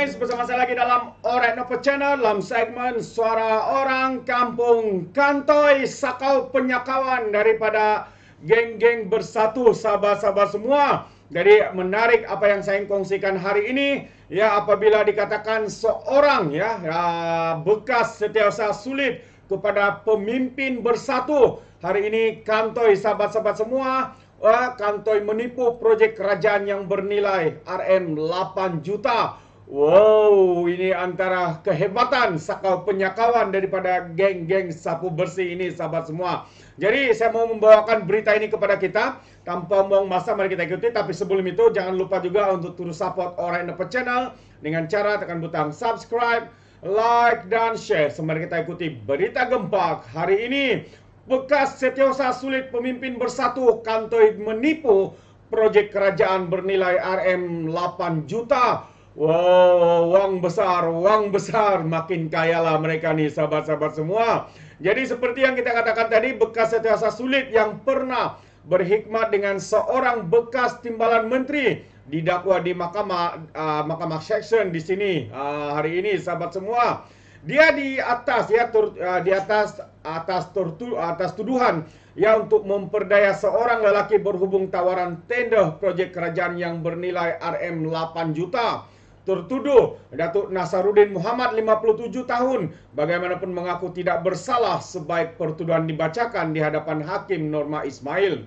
guys, bersama saya lagi dalam Alright Novel Channel dalam segmen Suara Orang Kampung Kantoi Sakau Penyakawan daripada geng-geng bersatu sahabat-sahabat semua. Jadi menarik apa yang saya kongsikan hari ini ya, apabila dikatakan seorang bekas setiausaha sulit kepada pemimpin bersatu. Hari ini Kantoi sahabat-sahabat semua, Kantoi menipu projek kerajaan yang bernilai RM8 juta. Wow, ini antara kehebatan sakau penyakawan daripada geng-geng sapu bersih ini sahabat semua. Jadi saya mau membawakan berita ini kepada kita. Tanpa buang masa, mari kita ikuti. Tapi sebelum itu jangan lupa juga untuk terus support Alright Novel Channel dengan cara tekan butang subscribe, like, dan share. Mari kita ikuti berita gempak hari ini. Bekas setiausaha sulit pemimpin bersatu Kantoi menipu projek kerajaan bernilai RM8 juta. Wow, uang besar, makin kayalah mereka nih sahabat-sahabat semua. Jadi seperti yang kita katakan tadi, bekas setiausaha sulit yang pernah berhikmat dengan seorang bekas timbalan menteri didakwa di Mahkamah Seksyen di sini hari ini sahabat semua. Dia di atas tuduhan ya untuk memperdaya seorang lelaki berhubung tawaran tender proyek kerajaan yang bernilai RM8 juta. Tertuduh Datuk Nasaruddin Muhammad 57 tahun bagaimanapun mengaku tidak bersalah sebaik pertuduhan dibacakan di hadapan Hakim Norma Ismail.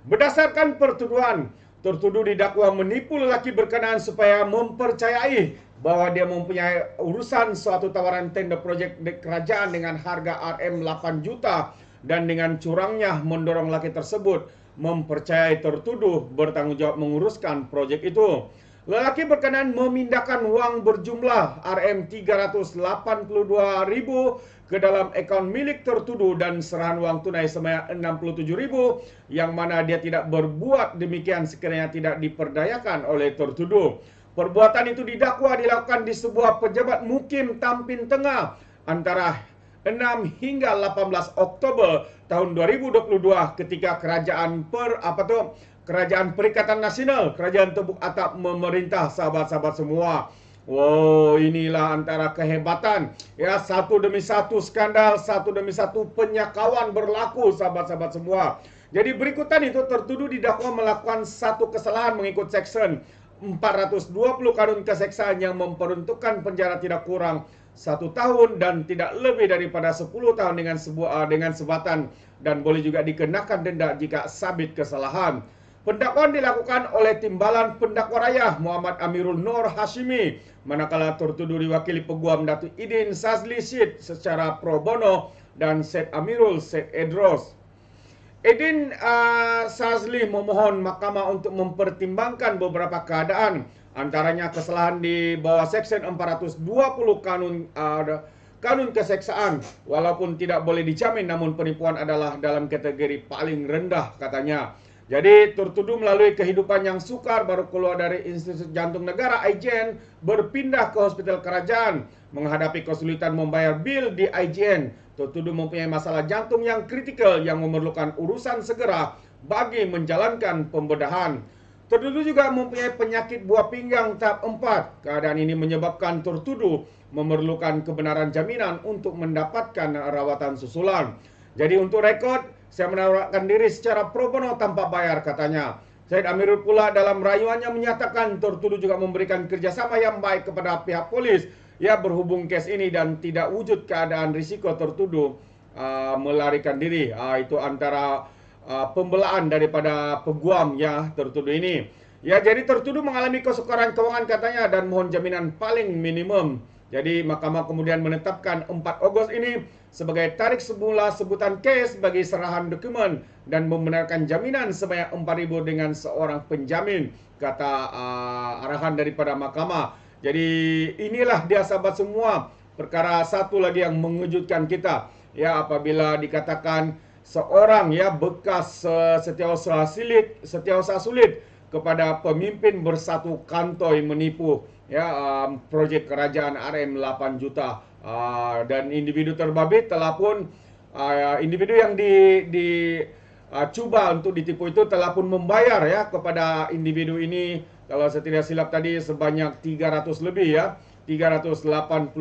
Berdasarkan pertuduhan, tertuduh didakwa menipu lelaki berkenaan supaya mempercayai bahwa dia mempunyai urusan suatu tawaran tender proyek kerajaan dengan harga RM8 juta dan dengan curangnya mendorong lelaki tersebut mempercayai tertuduh bertanggung jawab menguruskan proyek itu. Lelaki berkenan memindahkan wang berjumlah RM382.000 ke dalam akaun milik tertuduh dan serahan wang tunai sebanyak RM67.000 yang mana dia tidak berbuat demikian sekiranya tidak diperdayakan oleh tertuduh. Perbuatan itu didakwa dilakukan di sebuah pejabat mukim Tampin Tengah antara 6 hingga 18 Oktober tahun 2022 ketika Kerajaan Perikatan Nasional, Kerajaan Tebuk Atap memerintah sahabat-sahabat semua. Wow, inilah antara kehebatan. Ya, satu demi satu skandal, satu demi satu penyakawan berlaku sahabat-sahabat semua. Jadi berikutan itu tertuduh didakwa melakukan satu kesalahan mengikut Seksyen 420 Kanun Keseksaan yang memperuntukkan penjara tidak kurang 1 tahun dan tidak lebih daripada 10 tahun dengan sebatan dan boleh juga dikenakan denda jika sabit kesalahan. Pendakwaan dilakukan oleh Timbalan Pendakwa Raya Muhammad Amirul Nur Hashimi, manakala tertuduh diwakili Peguam Datuk Idin Sazli Syed secara pro bono dan Syed Amirul Syed Edros. Idin Sazli memohon mahkamah untuk mempertimbangkan beberapa keadaan, antaranya kesalahan di bawah Seksyen 420 Kanun Keseksaan. Walaupun tidak boleh dijamin, namun penipuan adalah dalam kategori paling rendah katanya. Jadi tertuduh melalui kehidupan yang sukar baru keluar dari Institut Jantung Negara IJN berpindah ke Hospital Kerajaan menghadapi kesulitan membayar bil di IJN. Tertuduh mempunyai masalah jantung yang kritikal yang memerlukan urusan segera bagi menjalankan pembedahan. Tertuduh juga mempunyai penyakit buah pinggang tahap 4. Keadaan ini menyebabkan tertuduh memerlukan kebenaran jaminan untuk mendapatkan rawatan susulan. Jadi untuk rekod, saya menawarkan diri secara pro bono tanpa bayar katanya. Syed Amirul pula dalam rayuannya menyatakan tertuduh juga memberikan kerjasama yang baik kepada pihak polis ya berhubung kes ini dan tidak wujud keadaan risiko tertuduh melarikan diri. Itu antara pembelaan daripada peguam ya tertuduh ini. Ya, jadi tertuduh mengalami kesukaran keuangan katanya dan mohon jaminan paling minimum. Jadi mahkamah kemudian menetapkan 4 Ogos ini sebagai tarikh semula sebutan kes bagi serahan dokumen dan membenarkan jaminan sebanyak 4.000 dengan seorang penjamin, kata arahan daripada mahkamah. Jadi inilah dia sahabat semua, perkara satu lagi yang mengejutkan kita ya, apabila dikatakan seorang ya bekas setiausaha sulit kepada pemimpin bersatu Kantoi menipu ya proyek kerajaan RM8 juta dan individu terbabit telah pun individu yang cuba untuk ditipu itu telah pun membayar ya kepada individu ini, kalau saya tidak silap tadi sebanyak 300 lebih ya 382.000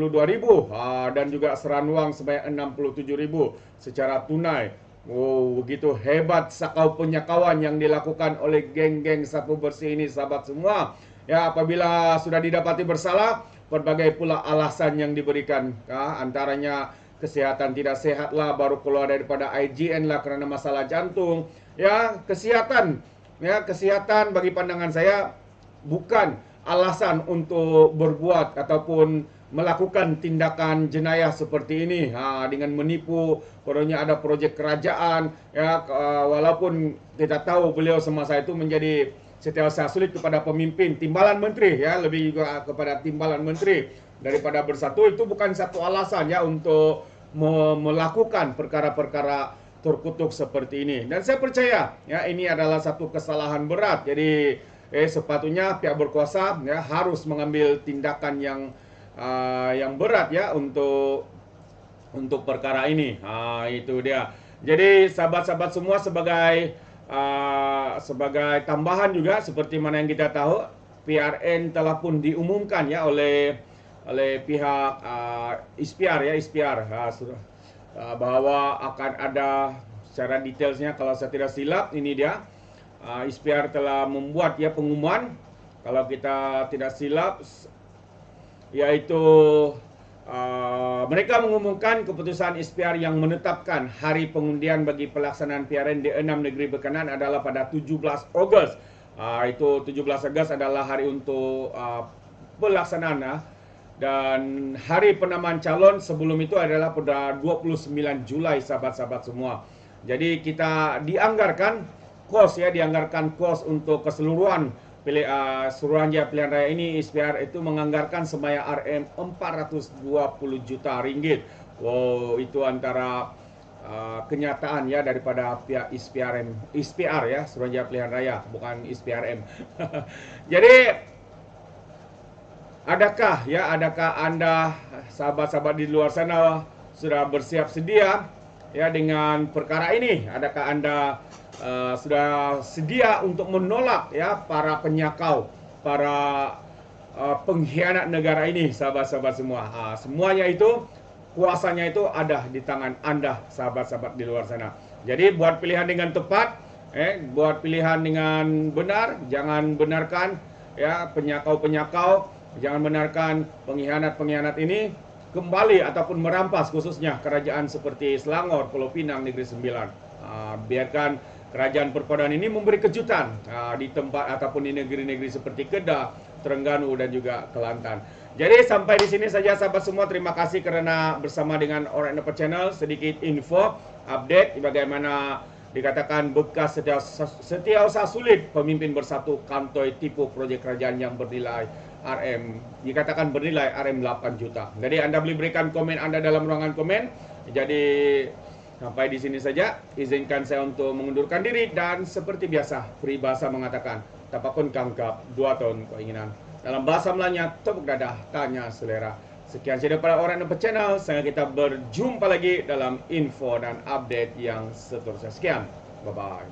dan juga seranuang sebanyak 67.000 secara tunai. Oh, begitu hebat sakau penyakauan yang dilakukan oleh geng-geng sapu bersih ini, sahabat semua. Ya, apabila sudah didapati bersalah, berbagai pula alasan yang diberikan. Antaranya kesehatan tidak sehat lah, baru keluar daripada IGN lah karena masalah jantung. Ya, kesehatan. Ya, kesehatan bagi pandangan saya bukan alasan untuk berbuat ataupun melakukan tindakan jenayah seperti ini dengan menipu. Kononnya ada projek kerajaan, ya, walaupun kita tahu beliau semasa itu menjadi setiausaha sulit kepada pemimpin timbalan menteri, ya, lebih juga kepada timbalan menteri daripada bersatu. Itu bukan satu alasan ya untuk melakukan perkara-perkara terkutuk seperti ini. Dan saya percaya ya ini adalah satu kesalahan berat. Jadi sepatutnya pihak berkuasa ya harus mengambil tindakan yang berat ya untuk perkara ini. Itu dia. Jadi sahabat-sahabat semua, sebagai tambahan juga seperti mana yang kita tahu, PRN telah pun diumumkan ya oleh pihak ISPR bahwa akan ada secara detailsnya, kalau saya tidak silap ini dia. ISPR telah membuat ya pengumuman, kalau kita tidak silap, yaitu mereka mengumumkan keputusan ISPR yang menetapkan hari pengundian bagi pelaksanaan PRN di 6 negeri berkenaan adalah pada 17 Ogos. Itu 17 Ogos adalah hari untuk pelaksanaan dan hari penamaan calon sebelum itu adalah pada 29 Julai, sahabat-sahabat semua. Jadi kita dianggarkan kos untuk keseluruhan Suruhanjaya Pilihan Raya ini. ISPR itu menganggarkan semaya RM 420 juta ringgit. Wow, itu antara kenyataan ya daripada pihak ISPR ya, Suruhanjaya Pilihan Raya, bukan ISPRM. Jadi adakah Anda sahabat-sahabat di luar sana sudah bersiap sedia ya dengan perkara ini? Adakah Anda sudah sedia untuk menolak ya para penyakau, para pengkhianat negara ini, sahabat-sahabat semua? Semuanya itu, kuasanya itu ada di tangan Anda, sahabat-sahabat di luar sana. Jadi buat pilihan dengan tepat, buat pilihan dengan benar. Jangan benarkan ya penyakau-penyakau, jangan benarkan pengkhianat-pengkhianat ini kembali ataupun merampas khususnya kerajaan seperti Selangor, Pulau Pinang, Negeri Sembilan. Biarkan kerajaan perpaduan ini memberi kejutan di tempat ataupun di negeri-negeri seperti Kedah, Terengganu dan juga Kelantan. Jadi sampai di sini saja sahabat semua. Terima kasih kerana bersama dengan Alright Nepal Channel. Sedikit info, update bagaimana dikatakan bekas setiausaha sulit pemimpin bersatu kantoi tipu proyek kerajaan yang bernilai dikatakan bernilai RM 8 juta. Jadi Anda boleh berikan komen Anda dalam ruangan komen. Jadi sampai di sini saja. Izinkan saya untuk mengundurkan diri dan seperti biasa peribahasa mengatakan tapakun kangkap 2 tahun keinginan. Dalam bahasa Melayunya tepuk dadah tanya selera. Sekian saja daripada Alright Nepal Channel. Sehingga kita berjumpa lagi dalam info dan update yang seterusnya. Sekian. Bye bye.